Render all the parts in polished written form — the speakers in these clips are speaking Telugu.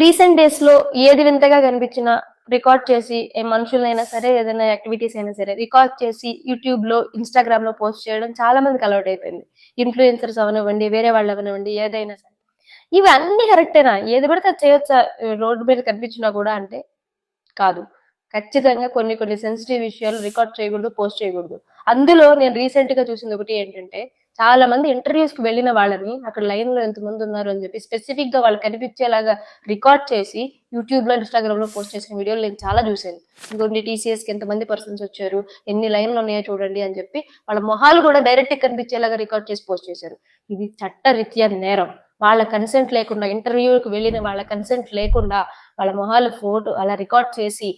రీసెంట్ డేస్ లో ఏది వింతగా కనిపించినా రికార్డ్ చేసి మనుషులైనా సరే ఏదైనా యాక్టివిటీస్ అయినా సరే రికార్డ్ చేసి యూట్యూబ్ లో ఇన్స్టాగ్రామ్ లో పోస్ట్ చేయడం చాలా మందికి అలవాటు అయిపోయింది. ఇన్ఫ్లుయెన్సర్స్ అవనివ్వండి, వేరే వాళ్ళు అవనివ్వండి, ఏదైనా సరే ఇవి అన్ని కరెక్టేనా? ఏది పడితే అది చేయొచ్చా రోడ్డు మీద కనిపించినా కూడా అంటే కాదు. ఖచ్చితంగా కొన్ని కొన్ని సెన్సిటివ్ విషయాలు రికార్డ్ చేయకూడదు, పోస్ట్ చేయకూడదు. అందులో నేను రీసెంట్ గా చూసింది ఒకటి ఏంటంటే, చాలా మంది ఇంటర్వ్యూస్ కి వెళ్ళిన వాళ్ళని అక్కడ లైన్ లో ఎంతమంది ఉన్నారు అని చెప్పి స్పెసిఫిక్ గా వాళ్ళు కనిపించేలాగా రికార్డ్ చేసి యూట్యూబ్ లో ఇన్స్టాగ్రామ్ లో పోస్ట్ చేసిన వీడియోలు నేను చాలా చూశాను. ఇంకొన్ని టీసీఎస్ కి ఎంతమంది పర్సన్స్ వచ్చారు, ఎన్ని లైన్లు ఉన్నాయో చూడండి అని చెప్పి వాళ్ళ మొహాలు కూడా డైరెక్ట్ గా కనిపించేలాగా రికార్డ్ చేసి పోస్ట్ చేశారు. ఇది చట్టరీత్యా నేరం. వాళ్ళ కన్సెంట్ లేకుండా, ఇంటర్వ్యూకి వెళ్ళిన వాళ్ళ కన్సెంట్ లేకుండా వాళ్ళ మొహాలు ఫోటో అలా రికార్డ్ చేసి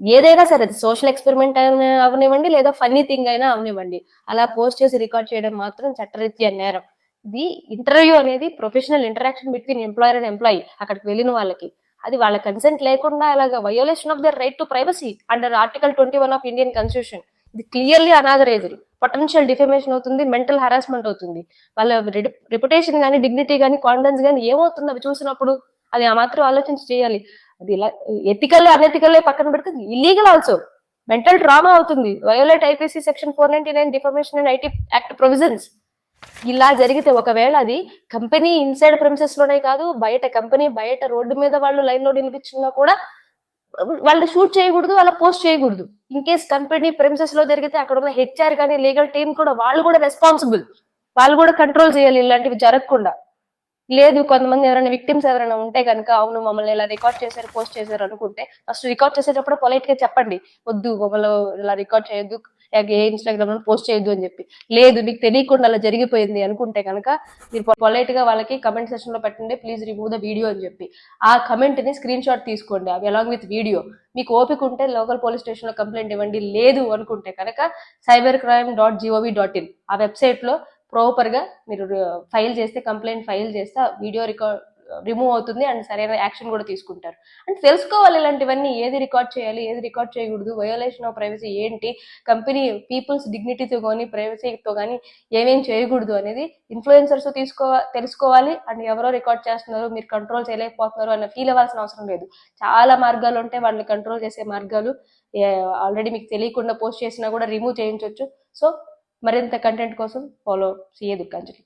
ఏదైనా సరే సోషల్ ఎక్స్పెరిమెంట్ అయినా అవనివ్వండి, లేదా ఫన్నీ థింగ్ అయినా అవనివ్వండి, అలా పోస్ట్ చేసి రికార్డ్ చేయడం మాత్రం చట్టరీత్యా నేరం. ఇది ఇంటర్వ్యూ అనేది professional interaction between employer and employee. అక్కడికి వెళ్ళిన వాళ్ళకి అది వాళ్ళ కన్సెంట్ లేకుండా అలాగా violation of their right to privacy under article 21 of Indian constitution. ఇది క్లియర్లీ అనాథరైజ్డ్, పొటెన్షియల్ డిఫమేషన్ అవుతుంది, మెంటల్ హరాస్మెంట్ అవుతుంది. వాళ్ళ రెప్యుటేషన్ కానీ, డిగ్నిటీ కానీ, కాన్ఫిడెన్స్ కానీ ఏమవుతుంది అవి చూసినప్పుడు? అది ఆ మాత్రం ఆలోచించి చేయాలి. అది ఇలా ఎథికల్ అనెథికల్ పక్కన పెడితే ఇల్లీగల్ ఆల్సో. మెంటల్ ట్రామా అవుతుంది. Violate IPC section 499 defamation and IT act provisions. ఇలా జరిగితే ఒకవేళ అది కంపెనీ ఇన్సైడ్ ప్రెమిసెస్ లోనే కాదు, బయట కంపెనీ బయట రోడ్డు మీద వాళ్ళు లైన్ లో నిలిపించినా కూడా వాళ్ళు షూట్ చేయకూడదు, వాళ్ళ పోస్ట్ చేయకూడదు. ఇన్ కేస్ కంపెనీ ప్రెమిసెస్ లో జరిగితే అక్కడ ఉన్న హెచ్ఆర్ కానీ, లీగల్ టీం కూడా వాళ్ళు కూడా రెస్పాన్సిబుల్. వాళ్ళు కూడా కంట్రోల్ చేయాలి ఇలాంటివి జరగకుండా. లేదు కొంతమంది ఎవరైనా విక్టిమ్స్ ఎవరైనా ఉంటే కనుక, అవును మమ్మల్ని ఇలా రికార్డ్ చేశారు, పోస్ట్ చేశారు అనుకుంటే ఫస్ట్ రికార్డ్ చేసేటప్పుడు పొలైట్ గా చెప్పండి, వద్దు మమ్మల్ని ఇలా రికార్డ్ చేయొద్దు, ఏ ఇన్స్టాగ్రామ్ లో పోస్ట్ చేయొద్దు అని చెప్పి. లేదు మీకు తెలియకుండా అలా జరిగిపోయింది అనుకుంటే కనుక మీరు పొలైట్ గా వాళ్ళకి కమెంట్ సెక్షన్ లో పెట్టండి, ప్లీజ్ రిమూవ్ ద వీడియో అని చెప్పి. ఆ కమెంట్ ని స్క్రీన్ షాట్ తీసుకోండి అవి అలాంగ్ విత్ వీడియో. మీకు ఓపిక ఉంటే లోకల్ పోలీస్ స్టేషన్ లో కంప్లైంట్ ఇవ్వండి. లేదు అనుకుంటే కనుక cybercrime.gov.in ఆ వెబ్సైట్ లో ప్రాపర్ గా మీరు ఫైల్ చేస్తే, కంప్లైంట్ ఫైల్ చేస్తే వీడియో రికార్డ్ రిమూవ్ అవుతుంది అండ్ సరైన యాక్షన్ కూడా తీసుకుంటారు. అంటే తెలుసుకోవాలి ఇలాంటివన్నీ, ఏది రికార్డ్ చేయాలి, ఏది రికార్డ్ చేయకూడదు, వయోలేషన్ ఆఫ్ ప్రైవసీ ఏంటి, కంపెనీ పీపుల్స్ డిగ్నిటీతో కానీ, ప్రైవసీతో కానీ ఏమేం చేయకూడదు అనేది ఇన్ఫ్లుయెన్సర్స్ తెలుసుకోవాలి. అండ్ ఎవరో రికార్డ్ చేస్తున్నారు, మీరు కంట్రోల్ చేయలేకపోతున్నారు అన్న ఫీల్ అవ్వాల్సిన అవసరం లేదు. చాలా మార్గాలు ఉంటాయి వాళ్ళని కంట్రోల్ చేసే మార్గాలు. ఆల్రెడీ మీకు తెలియకుండా పోస్ట్ చేసినా కూడా రిమూవ్ చేయించవచ్చు. సో మరింత కంటెంట్ కోసం ఫాలో సిఏ దుర్గాంజలి.